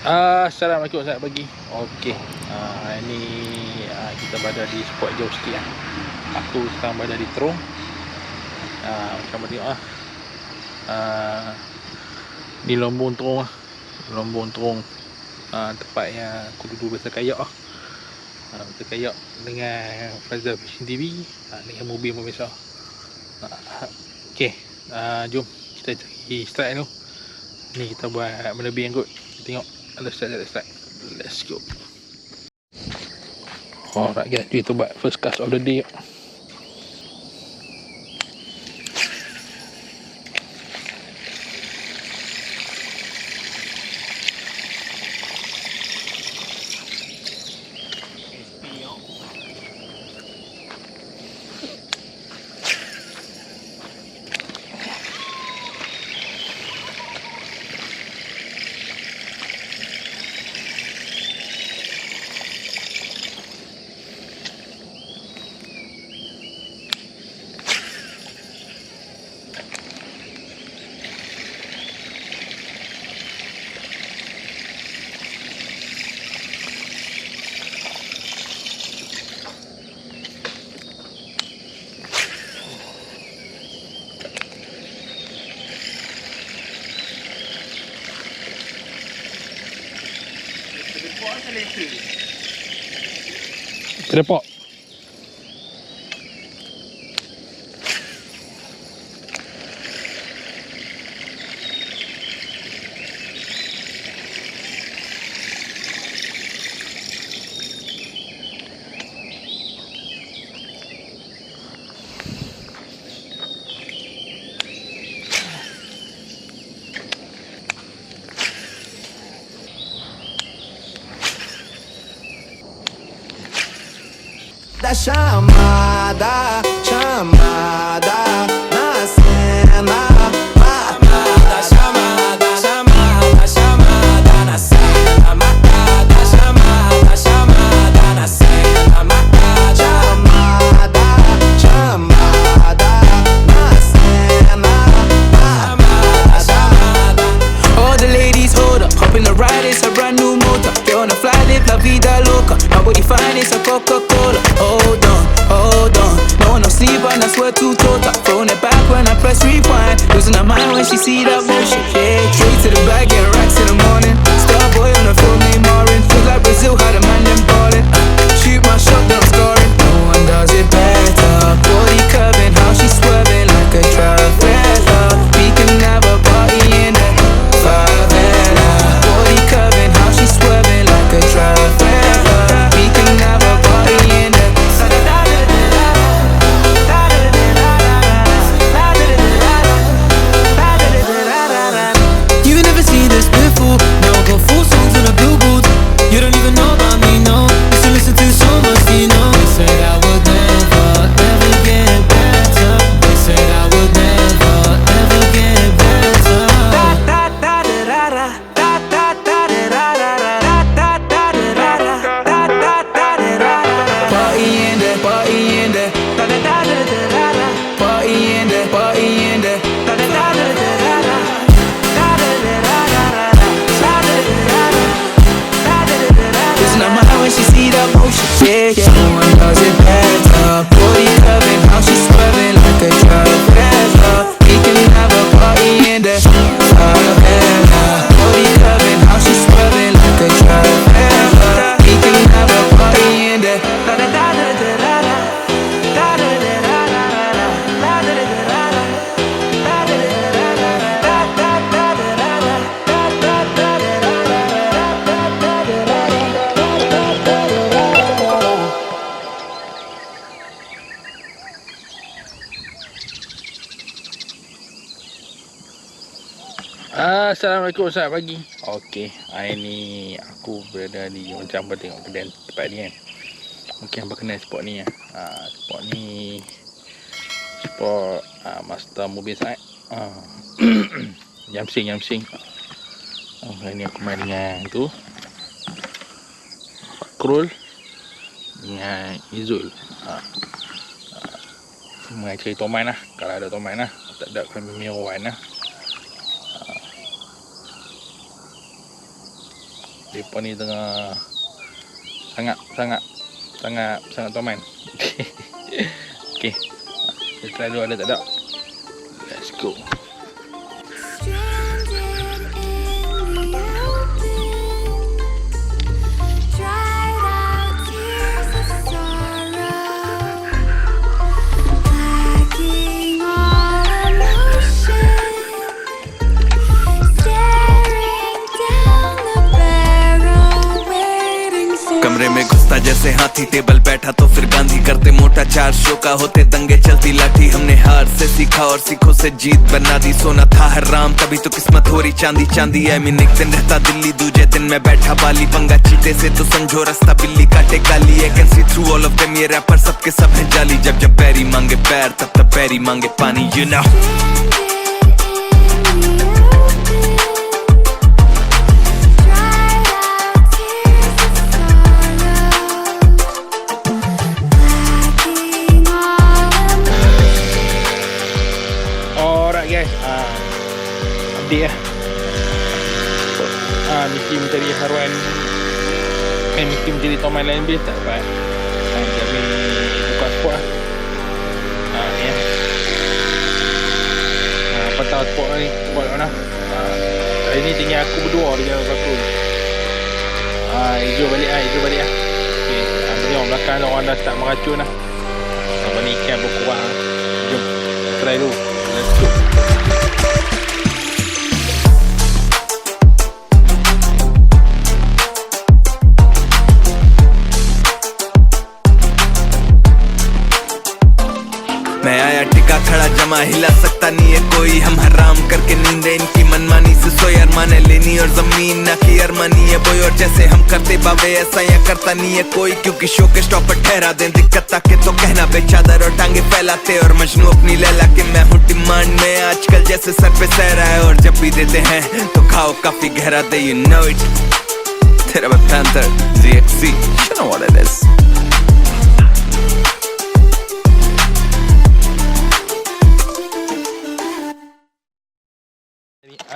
Assalamualaikum, selamat pagi. Okey, hari ni kita berada di spot jauh sikit lah. Aku sekarang berada di Terong. Macam mana tengok lah. Ni Lombong Terong lah. Lombong Terong, tempat yang aku dulu biasa kayak lah. Biasa kayak dengan Faizal Fishing TV, dengan mobil besar. Okey, jom kita cari strike dulu. Ni kita buat melebih yang good. Tengok. Let's start. Let's go. Alright guys, kita buat first cast of the day. Terlepak. Da chamada na cena. Chamada na cena. Marcada, chamada na cena. Marcada, chamada na cena. Chamada. All the ladies hold up, hop in the ride, it's a brand new motor. Get on the fly, live la vida loca. Nobody fine, it's a Coca-Cola. Hold on, no one no sleep and I swear to total. Throwing it back when I press rewind. Losing her mind when she see that motion. Yeah, straight to the bag, getting racks in the morning. Starboy on the phone, named Marin. Feel like Brazil, had a man them ballin'. Shoot my shot, then I'm scoring. No one does it better. Body curving, how she swerving like a traveler. We can have a party in the favela. Body curving, how she swerving like a traveler. We can have a party in the You never seen this before. Now I got 4 songs on the billboard. You don't even know about me, no. Used to listen to so much, you know. They said I would never, ever get better. They said I would never, ever get better. Party in there, party in there. Party in there, party in there. Losing her mind when she see that motion. Yeah. No one does it better. Body curving, how she swerving like a traveler. We can have a party in there. Body curving, how she swerving like a traveler. We can have a party in there. Assalamualaikum, selamat pagi. Okey, hari ni aku berada di macam apa tengok kedai tempat ni kan. Mungkin apa kenal spot ni ya. Spot ni spot master mobil side. Jamsing. Hari ni aku main dengan tu Krul dengan Izul. Mengacari toman lah. Kalau ada toman lah. Tak ada kami miawan lah. Mereka ni tengah sangat toman. Okay. Kita try dulu ada tak ada. Let's go. कमरे में घुसता जैसे हाथी टेबल बैठा तो फिर गांधी करते मोटा 4 शो का होते दंगे चलती लाठी हमने हार से सीखा और सीखों से जीत बना दी सोना था हराम तभी तो किस्मत हो रही चांदी चांदी है मीन एक दिन रहता दिल्ली दूजे दिन में बैठा बाली पंगा चीते से तो समझो रास्ता बिल्ली काटे काली है can see through all of them ये रैपर सबके सब है जाली जब जब पैरी मांगे पैर तब तब पैरी मांगे पानी you know guys, update lah. Mesti mencari haruan mesti mencari toman lain base tak dapat. Kami buka spot lah. Ni lah. Petang spot ni, spot mana. Hari ni tinggal aku berdua dengan bakul. Hijau balik lah. Okay, tengok belakang orang dah start meracun lah. Nampak ni ikan berkurang. Jom, try dulu. Let's go. मैं आया टिका खड़ा जमा हिला सकता नहीं है कोई हम हराम करके नींद इनकी मनमानी से सोई अरमाने लेनी और जमीन ना की अरमानी है बोई और जैसे हम करते बाबे ऐसा या करता नहीं है कोई क्योंकि शो के स्टॉप पर ठहरा दें दिक्कत ताके तो कहना बेचादर और टांगे फैलाते और मजनू अपनी लैला के मैं हूँ डिमांड में आजकल जैसे सर पे सह रहा है और जब भी देते हैं तो खाओ काफी गहरा दे यू नो इट तेरा मैं panther ZXC you know what it is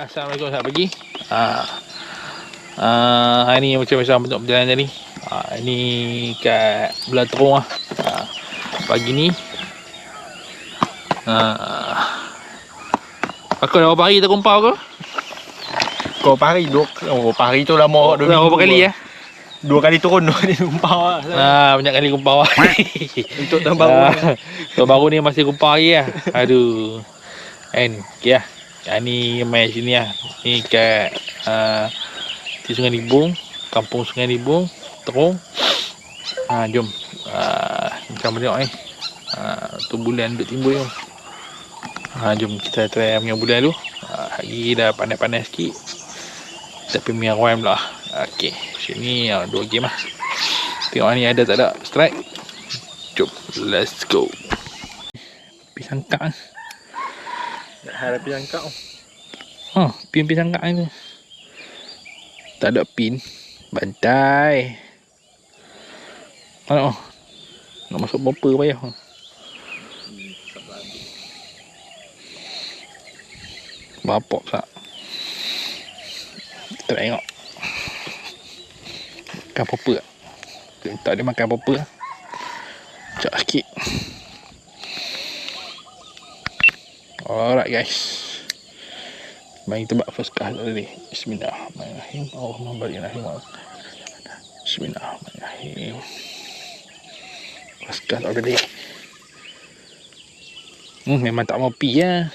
Assalamualaikum, selamat pagi. Hari ni macam biasa bentuk perjalanan tadi. Ini kat belah terung lah. Pagi ni aku dah berapa hari terkumpau ke? Berapa hari? Berapa hari tu lama. Berapa kali ya? 2 kali turun, 2 kali kumpau lah. Banyak kali kumpau lah. Untuk tahun baru Tahun baru ni masih kumpau lagi lah. Aduh. And okay lah. Ni main sini lah. Ni kat di Sungai Libung, kampung Sungai Libung, Terung. Jom. Macam tengok ni. Tu bulan duduk timbul tu. Jom kita try punya bulan dulu. Hari dah panas-panas sikit. Tapi punya round pula. Okay, sini 2 game lah. Tengok ni ada tak ada strike. Jom, let's go. Pisang kak. nak harap yang kau. Pin pisang kak ni. Tak ada pin. Bantai. Mana? Nak masuk bumper payah. Bapak tak. Kita tengok. Makan apa-apa tak? Tak ada makan apa-apa. Sekejap sikit. Alright guys. Mari kita buat first class tadi. Bismillahirrahmanirrahim. Allahumma Bismillahirrahmanirrahim. First class already. Memang tak mau pi ya.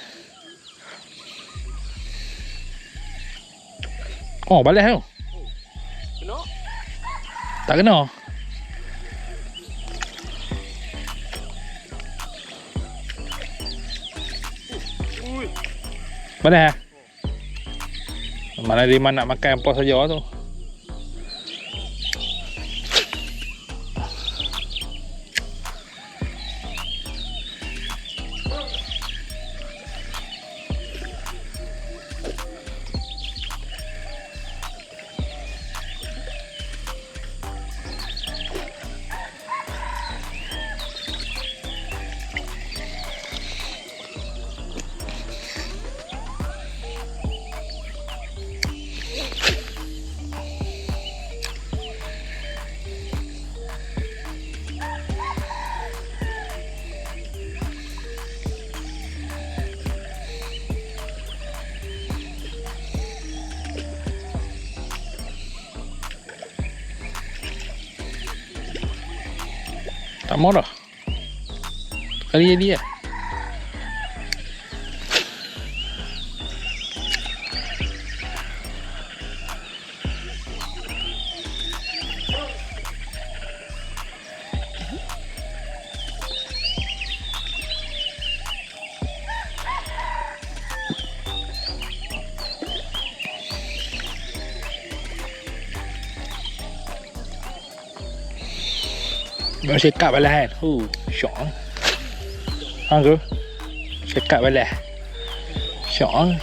Oh, balas tu. Kena? Tak kena. Balas. Mana dia nak makan apa saja tu. Tak mau dah. Kali jadi lah. Baru cakap balas kan. Syok. Ha ke? Cakap balas. Syok.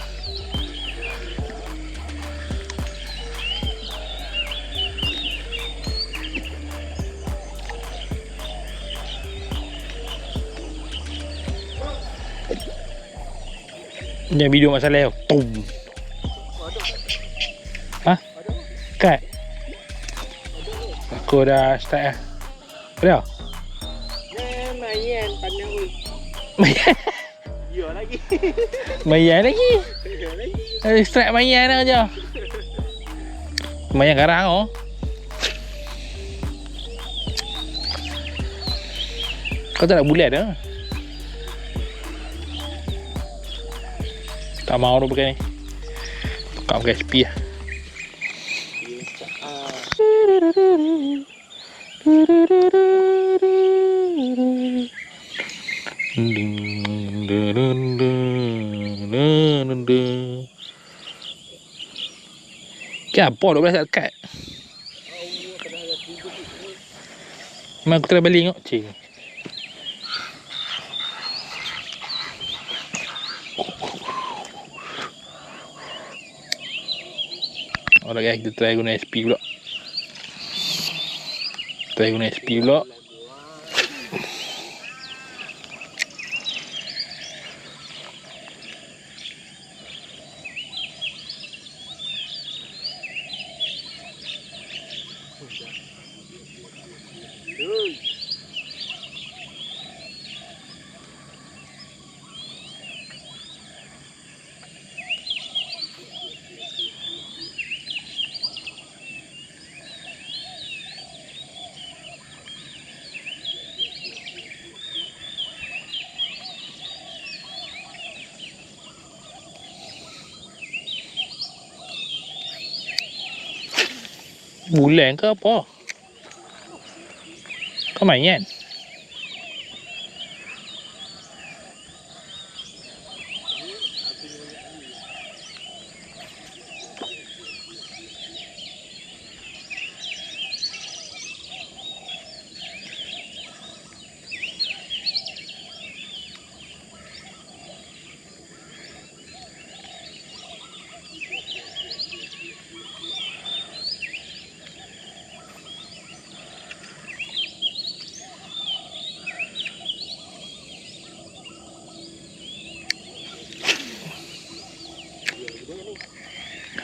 Yang video masalah tu. Ha? Kat. Aku dah start lah. Ada? Mayan pandang oi. Mayan. Ya lagi. Mayan lagi. Ya lagi. Strike mayan dah je. Mayan garang oh. Kau tak nak bulat dah. Tak mau dah pakai ni. Tukar pakai SP lah. Apa 12 tak dekat? Memang aku try balik tengok. Cik. Alright guys, kita try guna SP pula. Try guna SP pula. Bulan ke apa? Kau main kan?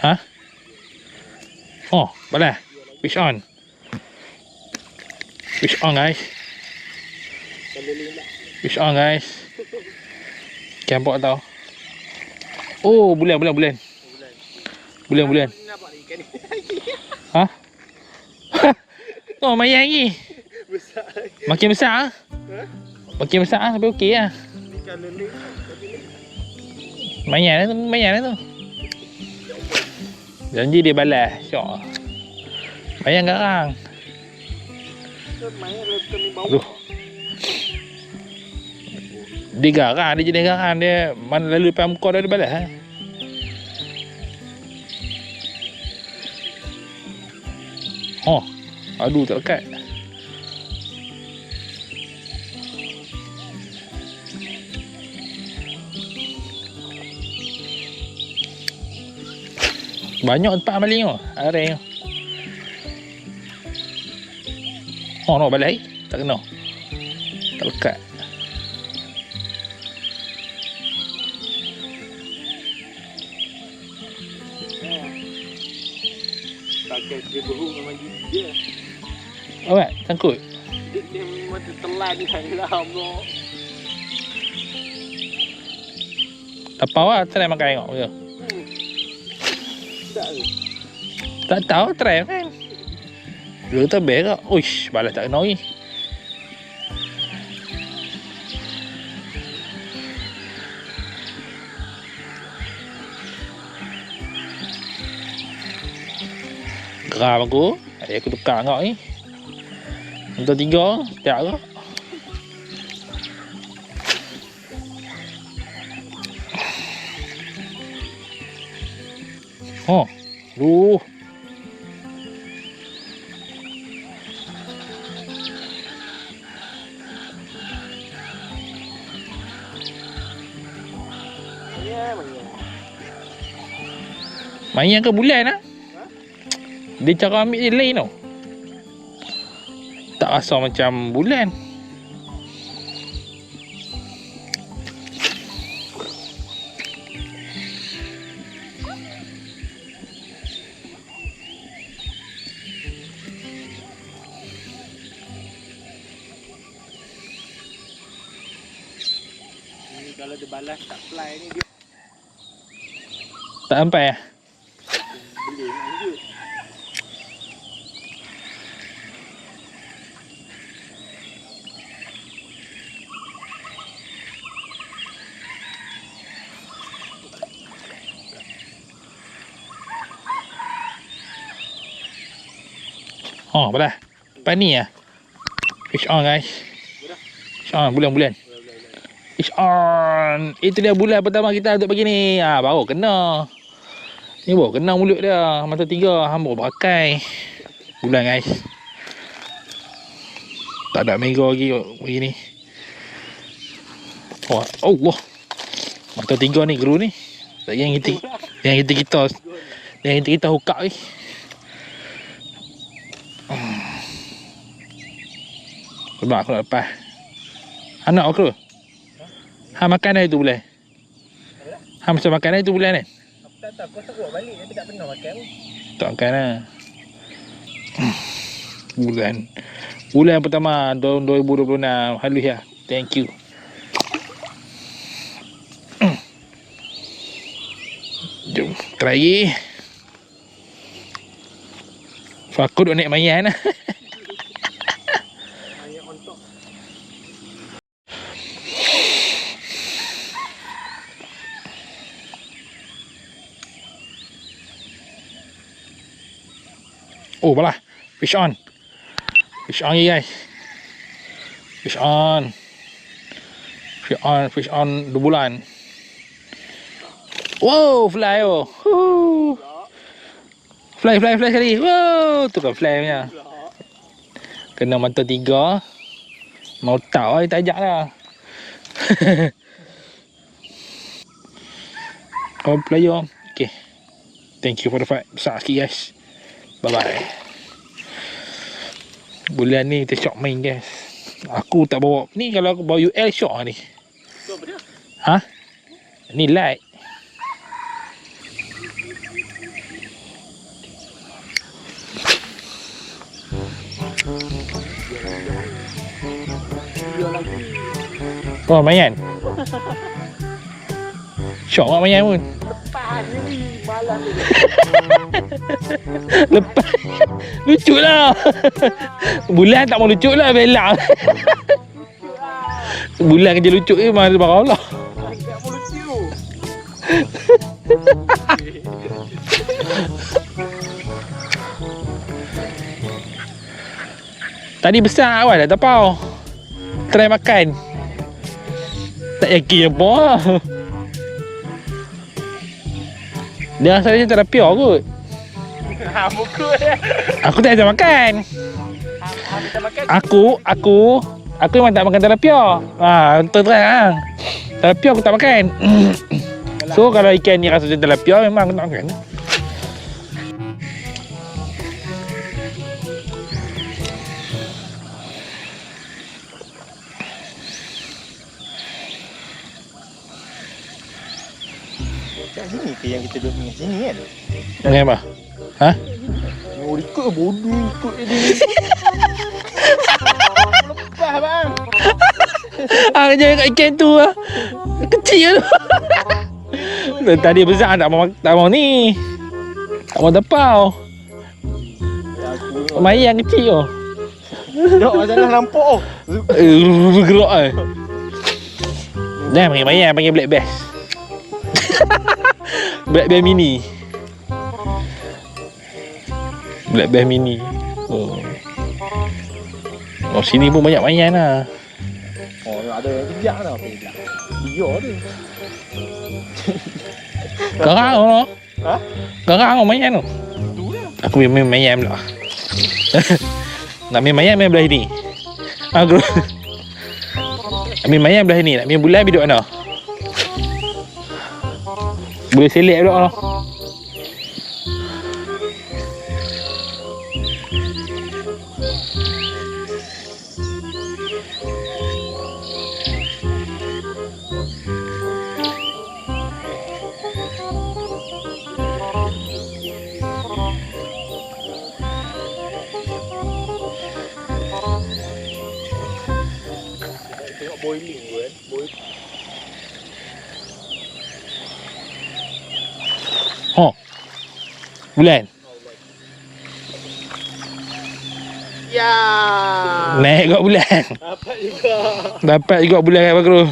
Hah? Oh, balas. Fish on. Fish on guys. Fish on guys. Campak tau. Oh, bulan. Bulan. Hah? Oh, main lagi. Besar. Makin besar ah. Makin besar ah, tapi okey lah. Ikan lele. Main lah tu. Janji dia balas. Syok. Mayan garang. Main lepas ni bau. Aduh. Dia garang, dia jenis garang. Dia mana lalu depan muka dia balas ha? Oh. Aduh tak dekat. Banyak tempat maling tu. Areng tu. Oh, no, balik. Tak kena. Tak lekat. Pakai dia berhubung memang gigi dia. Alright, sangkut. Dia memang tertelan kan dalam tu. Tapau lah, try makan tengok. Ya. Tak ke? Tak tahu, try kan. Dulu tu best tak? Uish, balas tak kena lagi. Geram aku. Aku tukar kau ni. Untuk 3, tak ke? Oh. Main ke bulan lah. Dia cara ambil dia lain tau. Tak rasa macam bulan. Ni kalau dia balas tak fly ni dia Tak sampai lah. boleh lanjut. Oh, apa dah? Lepas ni lah. Fish on guys. Fish on, bulan-bulan. Fish on. Itu dia bulan pertama kita untuk pagi ni. Baru kena. Ni baru kena mulut dia. Mata 3. Hang baru pakai. Bulan guys. Tak ada mega lagi pagi ni. Oh, Allah. Mata 3 ni geru ni. Yang kita hukak ni. Sebab aku nak lepas. Anak aku. Ha makan dah itu boleh. Ha macam makan dah itu boleh kan? Tak tahu, kau bawa balik tapi tak pernah makan pun. Tak makan lah. Bulan pertama tahun 2026. Halus ya. Thank you. Jom try lagi. Fakut nak naik mayan lah. Oh balah. Fish on. Fish on guys. Fish on. Fish on 2 bulan. Wow, fly oh. Fly sekali. Wow, tu kan fly punya. Kena mata 3. Mau tahu tak ajak lah. Oh, player. Okay. Thank you for the fight. Besar sikit guys. Bye-bye. Bulan ni kita syok main guys. Aku tak bawa. Ni kalau aku bawa UL syok lah ni. Tu apa dia? Ha? Ni light. Oh mayan. Syok mak mayan pun. Lepas ni malam ni. Lepas lucu lah. Bulan tak mau lucu lah, belak. Bulan kerja lucu ni mana barang Allah. Tak mau lucu. Tadi besar awal dah tapau. Try makan. Tak yakin apa lah. Dia rasa macam tak ada pure kot. Muka dia. Aku tak bisa makan. Tak makan. Aku memang tak makan tilapia. Terang lah. Tilapia aku tak makan. So kalau ikan ni rasa macam tilapia, memang aku tak makan. Kat sini ke yang kita duduk dengan sini kan? Dengan apa? Ha? Oh, ikut bodoh ikut dia. Lepas bang. Jangan kat ikan tu lah. Kecil tu. Tadi besar tak mau ni. Tak mau tapau. Main yang kecil tu. Dok jangan nampak. Bergerak eh. Jangan panggil mayan, panggil black bass. Black bear mini. Black Bass Mini. Oh. Oh, sini pun banyak mainan lah. Oh, ada yang bijak tau. Dia tu. Garang lah. Ha? Garang lah mainan tu. Tu lah. Aku main mainan pula. Nak main mainan main belah ni. Aku main mainan belah ni. Nak main bulan duduk mana? Boleh select pula lah. Tengok boiling tu kan. Oh. Bulan. Ya. Naik kat bulan. Dapat juga. Dapat juga bulan kat Bakro.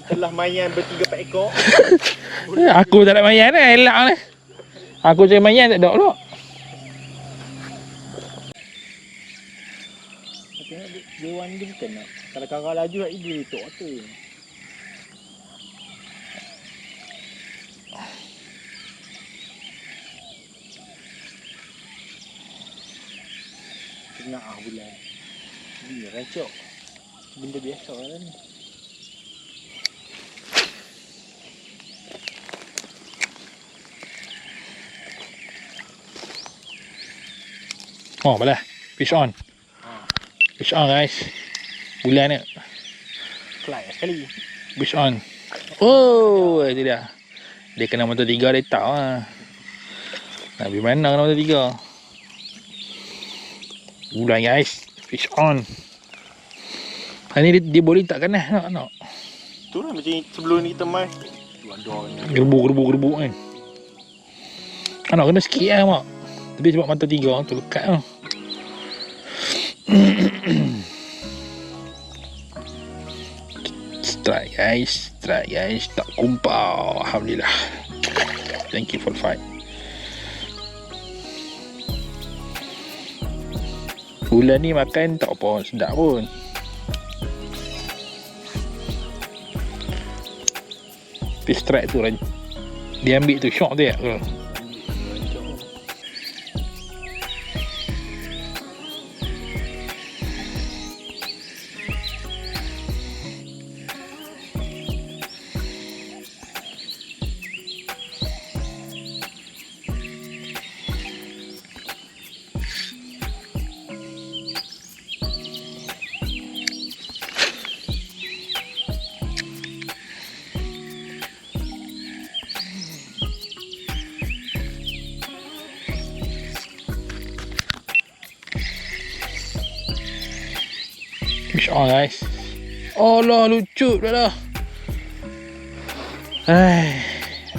Setelah mainan ber-3-4 ekor. Aku tak ada mainan lah. Elak lah. Aku cari mainan tak ada pula. Tengok dia wan dia bukan nak. Kalau kau laju kat dia tok tu. Tengah bulan. Dia rancok. Benda biasa lah ni. Oh, balah. Fish on. Fish on guys. Bulan ni. Kelai sekali. Fish on. Oh, itu dia. Dia kena motor 3 dia tahu lah. Nak pergi mana kena motor 3. Bulan guys. Fish on. Hari ni dia boleh tak kanas nak. Tu lah macam sebelum ni kita main. Tu ada ni. Gerbuk kan. Anak kena sikit lah mak. Tapi sebab mata 3 tu lekat lah. Strike guys. Tak kumpau. Alhamdulillah. Thank you for the fight. Bulan ni makan tak apa sedap pun. Fish strike tu dia ambil tu shock tu ya ke? Fish on guys. Oh lah lucu dah lah.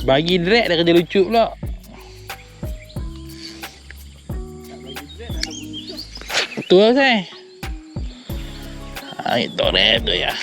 Bagi drag dah kerja lucu pula. Betul lah saya. Itu rap tu ya.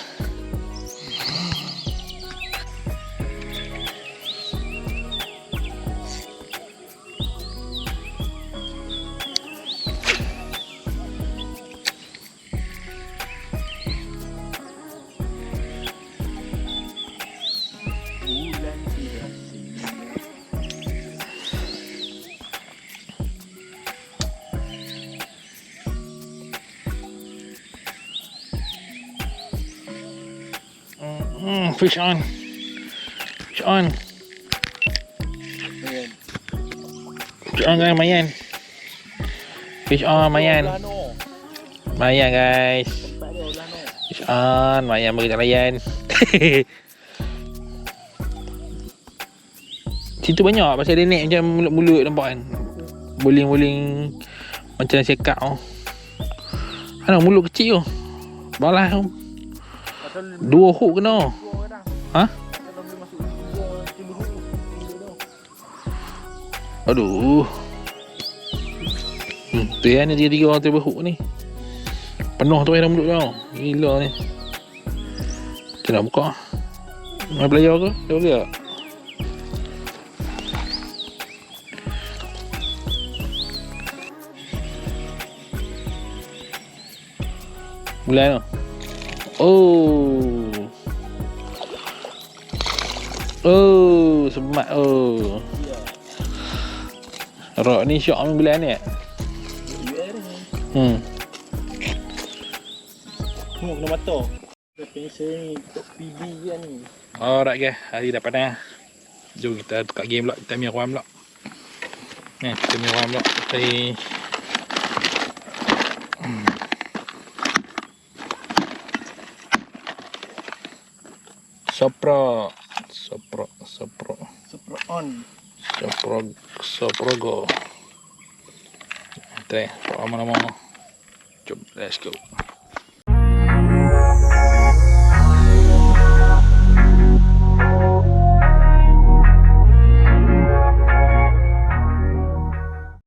Fish on. Fish on. Fish on guys, mayan. Fish on, mayan. Mayan guys. Fish on, mayan bagi layan. Situ banyak pasal dia naik macam mulut-mulut nampak kan. Boling-boling macam sekak tu. Ada mulut kecil tu. Balas tu. 2 hook kena. Ha? Aduh. Tu yang ni 3 orang table hook ni. Penuh tu dalam mulut tau. Gila ni. Macam nak buka. Main belayar ke? Tak boleh tak? Bulan tu. Oh. Oh, semat oh. Ya. Rok ni syok ambil bulan ni. Tengok kena mata. Dah pensel ni untuk PB kan ni. Alright guys, hari dah panas. Jom kita tukar game pula, kita ambil ram pula. Ni, kita ambil ram pula. Sopro on. Soprogo. Kita, apa nama-nama. Jom, let's go.